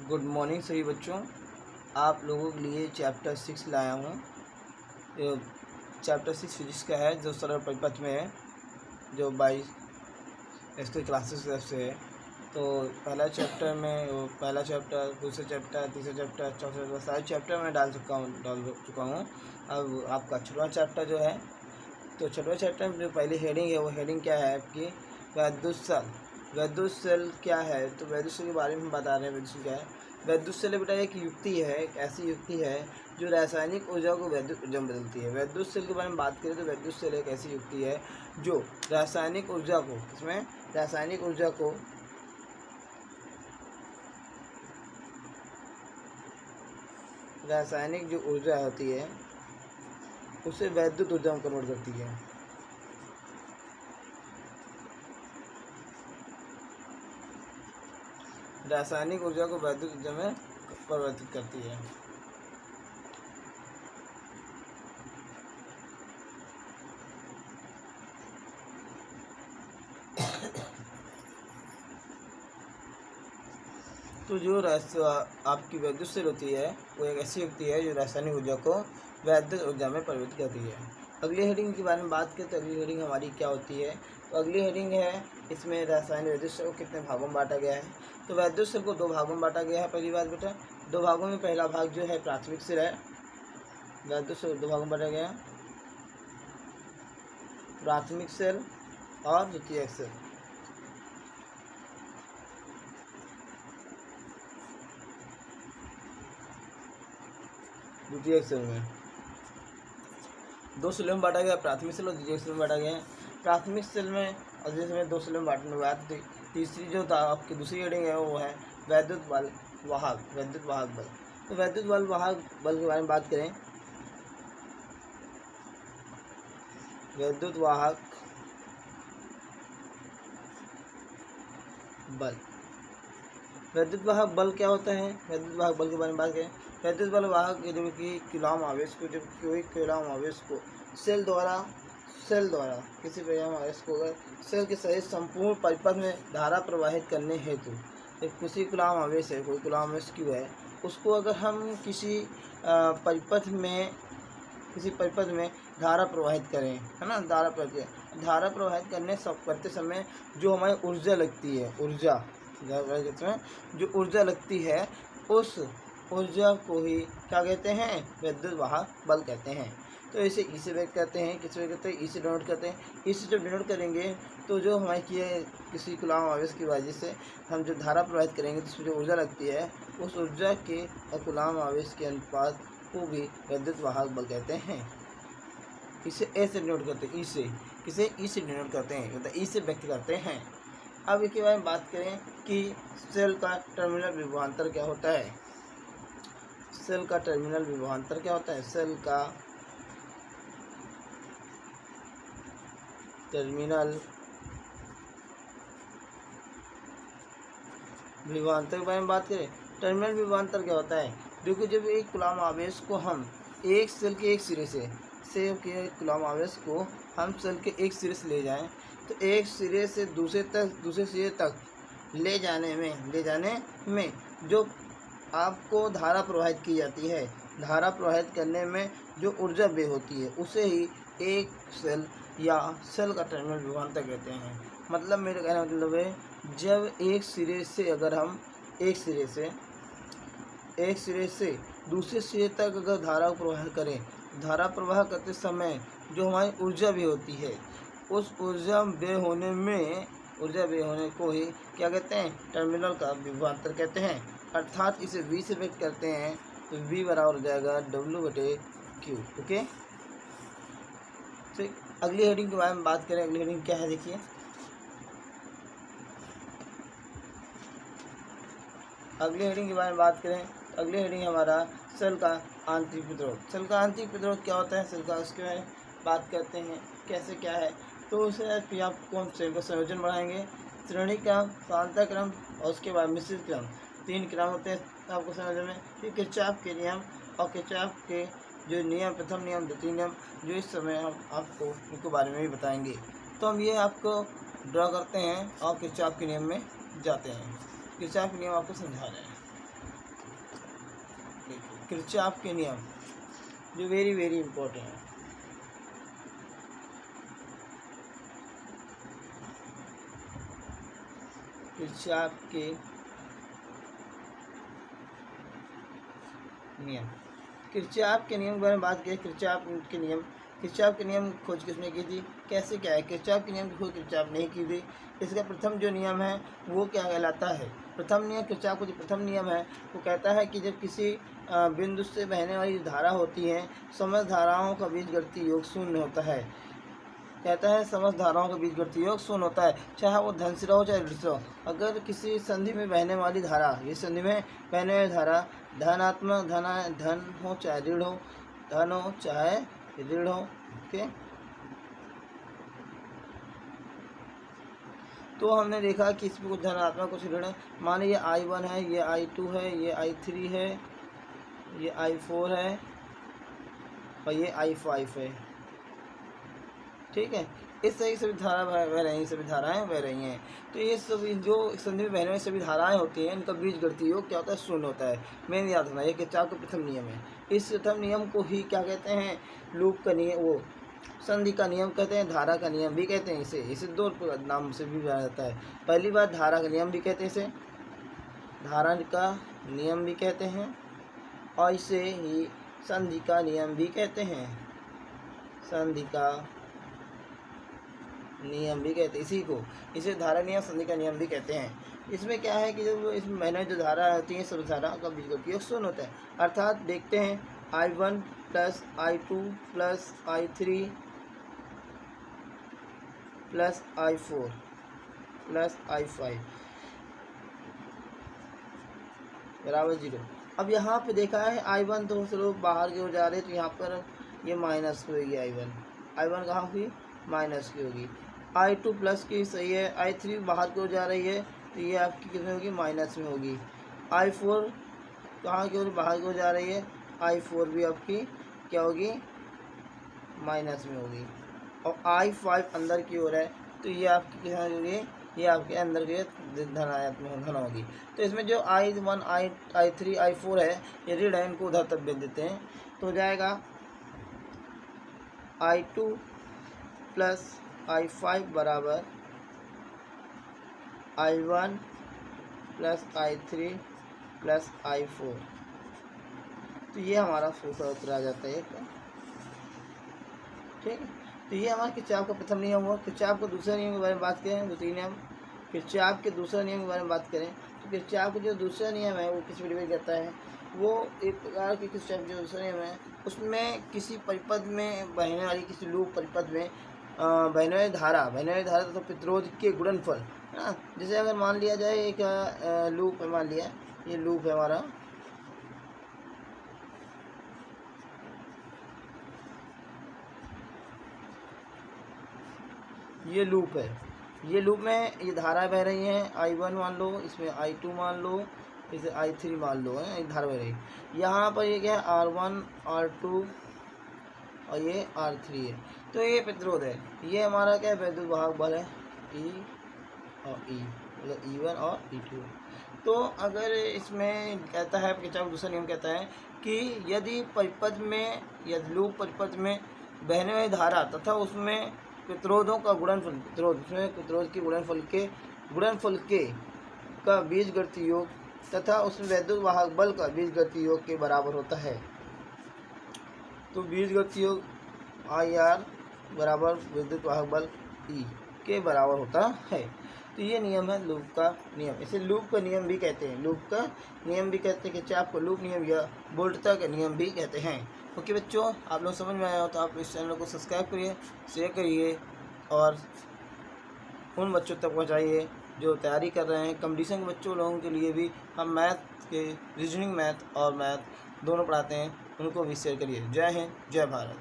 Good morning सभी बच्चों। आप लोगों के लिए चैप्टर 6 लाया हूँ। चैप्टर 6 फिजिक्स का है, जो सरल परिपथ में है, जो 22 इसके क्लासेस से है। तो पहला चैप्टर, दूसरा चैप्टर, तीसरा चैप्टर, चौथा चैप्टर, सारे चैप्टर मैं डाल चुका हूँ। अब आपका छठवां चैप्टर जो है, तो छठवें चैप्टर में जो पहली हेडिंग है, वो हेडिंग क्या है आपकी? वैद्युत सेल क्या है? तो वैद्युत सेल के बारे में हम बता रहे हैं। वैद्युत सेल क्या है? वैद्युत सेल बेटा एक युक्ति है, एक ऐसी युक्ति है जो रासायनिक ऊर्जा को वैद्युत ऊर्जा में बदलती है। वैद्युत सेल के बारे में बात करें तो वैद्युत सेल एक ऐसी युक्ति है जो रासायनिक ऊर्जा को, इसमें रासायनिक ऊर्जा को रासायनिक जो ऊर्जा होती है उसे वैद्युत ऊर्जा में कन्वर्ट करती है। रासायनिक ऊर्जा को वैद्युत ऊर्जा में परिवर्तित करती है। तो जो आपकी वैद्युत सेल होती है, वो एक ऐसी युक्ति है जो रासायनिक ऊर्जा को वैद्युत ऊर्जा में परिवर्तित करती है। अगली हेडिंग के बारे में बात करें तो अगली हेडिंग हमारी क्या होती है? तो अगली हेडिंग है, इसमें रासायनिक वैद्युत सेल को कितने भागों में बांटा गया है? तो वैद्युत सेल को 2 भागों में बांटा गया है। पहली बात बेटा, 2 भागों में पहला भाग जो है प्राथमिक सेल है। वैद्युत सेल 2 भागों में बांटा गया है, प्राथमिक सेल और द्वितीयक सेल। द्वितीयक सेल में 2 सेलों में बांटा गया, प्राथमिक सेल और द्वितीयक सेल में बांटा गया है। प्राथमिक सेल में और जिसमें 2 सेलों में बांटने के बाद तीसरी जो आपकी दूसरी हेडिंग है, वो है वैद्युत वाहक बल। तो वैद्युत वाहक बल के बारे में बात करें, वैद्युत वाहक बल क्या होता है? वैद्युत वाहक बल के बारे में बात करें, वैद्युत बल वाहक जब कि कूलॉम आवेश को, जब कोई कूलॉम आवेश को सेल द्वारा किसी कूलॉम आवेश को अगर सेल के सहित संपूर्ण परिपथ में धारा प्रवाहित करने हेतु, जब किसी कूलॉम आवेश है, कोई कूलॉम आवेश क्यू है, उसको अगर हम किसी परिपथ में धारा प्रवाहित करें, है ना, धारा प्रवाहित करते समय जो हमारी ऊर्जा लगती है, जो ऊर्जा लगती है, उस ऊर्जा को ही क्या कहते हैं? वैद्युत वाहक बल कहते हैं। तो इसे ई से व्यक्त करते हैं, किस व्यक्त करते हैं? ई से डिनोट करते हैं। ई से जब डिनोट करेंगे तो जो हमारी किसी कूलॉम आवेश की वजह से हम जो धारा प्रवाहित करेंगे, जिसमें जो ऊर्जा लगती है, उस ऊर्जा के और कूलॉम आवेश के अनुपात को भी वैद्युत वाहक बल कहते हैं। इसे ए से डिनोट करते हैं, ई से, किसे? ई से डिनोट करते हैं, मतलब ई से व्यक्त करते हैं। अब इसके बारे में बात करें कि सेल का टर्मिनल विभवांतर क्या होता है? सेल का टर्मिनल विभवांतर क्या होता है? सेल का टर्मिनल विभवांतर के बारे में बात करें, टर्मिनल विभवांतर क्या होता है? देखो, जब एक कूलॉम आवेश को हम एक सेल के एक सिरे से कूलॉम आवेश को हम सेल के एक सिरे से ले जाएं, तो एक सिरे से दूसरे सिरे तक ले जाने में जो आपको धारा प्रवाहित की जाती है, धारा प्रवाहित करने में जो ऊर्जा व्यय होती है, उसे ही एक सेल या सेल का टर्मिनल विभवांतर कहते हैं। मतलब मेरे कहने का मतलब है, जब एक सिरे से अगर हम एक सिरे से दूसरे सिरे तक अगर धारा प्रवाह करें, धारा प्रवाह करते समय जो हमारी ऊर्जा व्यय होती है, उस ऊर्जा व्यय होने को ही क्या कहते हैं? टर्मिनल का विभवांतर कहते हैं। अर्थात इसे V से व्यक्त करते हैं, तो V बराबर हो जाएगा W/Q। ओके, तो अगली हेडिंग के बारे में बात करें। अगली हेडिंग क्या है? देखिए, अगली हेडिंग के बारे में बात करें तो अगली हेडिंग हमारा सेल का आंतरिक प्रतिरोध। सेल का आंतरिक प्रतिरोध क्या होता है? सेल का, उसके बारे में बात करते हैं, कैसे क्या है। तो उसे फिर आपको हम सेल का संयोजन बढ़ाएंगे, श्रेणी क्रम, समांतर क्रम और उसके बाद मिश्रित क्रम, 3 क्रम होते हैं आपको संयोजन में। फिर किरचॉफ के नियम और किरचॉफ के जो नियम, प्रथम नियम, द्वितीय नियम, जो इस समय हम आपको इनके बारे में भी बताएंगे। तो हम ये आपको ड्रॉ करते हैं और किरचॉफ के नियम में जाते हैं। किरचॉफ के नियम आपको समझा रहे हैं। किरचॉफ के नियम जो वेरी वेरी इंपॉर्टेंट है। किरचॉफ के नियम, किरचॉफ के नियम के बारे में बात करें। किरचॉफ के नियम खोज किसने की थी, कैसे क्या है? किरचॉफ के नियम की खोज किरचॉफ ने की थी। इसका प्रथम जो नियम है वो क्या कहलाता है? प्रथम नियम, किरचॉफ का जो प्रथम नियम है वो कहता है कि जब किसी बिंदु से बहने वाली धारा होती है, समस्त धाराओं का बीजगणितीय योग शून्य होता है। कहता है समस्त धाराओं का बीजगणितीय योग शून्य होता है, चाहे वो धन से हो चाहे ऋण से हो। अगर किसी संधि में बहने वाली धारा, इस संधि में बहने वाली धारा धनात्मक धन हो चाहे ऋण हो, धन हो चाहे ऋण हो, ओके। तो हमने देखा कि इसमें कुछ धनात्मक कुछ ऋण है। मान लीजिए I1 है, ये I2 है, ये I3 है, ये I4 है और ये I5 है, ठीक है। इस तरह की सभी धारा बह रही हैं, सभी धाराएं बह रही हैं। तो ये सभी जो संधि में बहने वाली सभी धाराएं होती हैं, इनका बीजगणितीय योग क्या होता है? शून्य होता है। मेन याद रखना, ये किरचॉफ का प्रथम नियम है। इस प्रथम नियम को ही क्या कहते हैं? लूप का नियम, वो संधि का नियम कहते हैं, धारा का नियम भी कहते हैं। इसे दो नाम से भी जाना जाता है। पहली बात धारा का नियम भी कहते हैं, इसे धारा का नियम भी कहते हैं, और इसे ही संधि का नियम भी कहते हैं। संधि का नियम भी कहते हैं इसे धारा नियम, संधि का नियम भी कहते हैं। इसमें क्या है कि जब इसमें बहने जो धारा होती है, सब धारा का बीजगणितीय योग शून्य होता है। अर्थात देखते हैं I1 plus I2 plus I3 plus I4 plus I5 बराबर 0। अब यहाँ पे देखा है I1 तो चलो बाहर की ओर जा रहे, तो यहाँ पर ये माइनस होगी। I1 कहाँ हुई? माइनस की होगी। I2 प्लस की सही है। I3 बाहर की ओर जा रही है, तो ये आपकी कितनी होगी? माइनस में होगी। I4 कहाँ की ओर? बाहर की ओर जा रही है। I4 भी आपकी क्या होगी? माइनस में होगी। और I5 अंदर की ओर है, तो ये आपकी कितना होगी? ये आपके अंदर की धनात्मक धन होगी। तो इसमें जो I1 I3 I4 है, ये ऋण है, इनको उधर तक भेज देते हैं, तो हो जाएगा I2 प्लस I5 बराबर I1 plus I3 plus I4। तो ये हमारा दूसरा उत्तर आ जाता है, ठीक है। तो ये हमारा किरचॉफ का प्रथम नियम हुआ। किरचॉफ का दूसरा नियम के बारे में बात करें, दूसरी नियम किरचॉफ के दूसरा नियम के बारे में बात करें, तो किरचॉफ का जो दूसरा नियम है वो किस डिवाइड करता है? वो एक प्रकार के किरचॉफ जो दूसरा नियम है, उसमें किसी परिपथ में बहने वाली, किसी लूप परिपथ में बहने वाली धारा तथा प्रतिरोध के गुणनफल, है ना। जैसे अगर मान लिया जाए एक लूप है, मान लिया ये लूप है हमारा, ये लूप है, ये लूप में ये धाराएं बह रही हैं। I1 मान लो, इसमें I2 मान लो, इसे I3 मान लो, है धारा बह रही। यहाँ पर ये क्या है? R1 R2 और ये R3 है। तो ये प्रतिरोध है, ये हमारा क्या है? वैद्युत वाहक बल है, E और E, मतलब E1 और E2। तो अगर इसमें कहता है किरचॉफ दूसरा नियम कहता है कि यदि परिपथ में या लूप परिपथ में बहने वाली धारा तथा उसमें प्रतिरोधों का गुणनफल, प्रतिरोध के गुणनफल के का बीजगणितीय योग तथा उसमें वैद्युत वाहक बल का बीजगणितीय योग के बराबर होता है। तो बीजगणितीय योग IR बराबर विद्युत वाहक बल E के बराबर होता है। तो ये नियम है लूप का नियम। इसे लूप का नियम भी कहते हैं, लूप का नियम भी कहते हैं, किरचॉफ का लूप नियम या वोल्टता का नियम भी कहते हैं। ओके बच्चों, आप लोग समझ में आया हो तो आप इस चैनल को सब्सक्राइब करिए, शेयर करिए और उन बच्चों तक पहुंचाइए जो तैयारी कर रहे हैं। कंपटीशन के बच्चों लोगों के लिए भी हम मैथ के रीजनिंग मैथ और मैथ दोनों पढ़ाते हैं, उनको भी शेयर करिए। जय हिंद, जय भारत।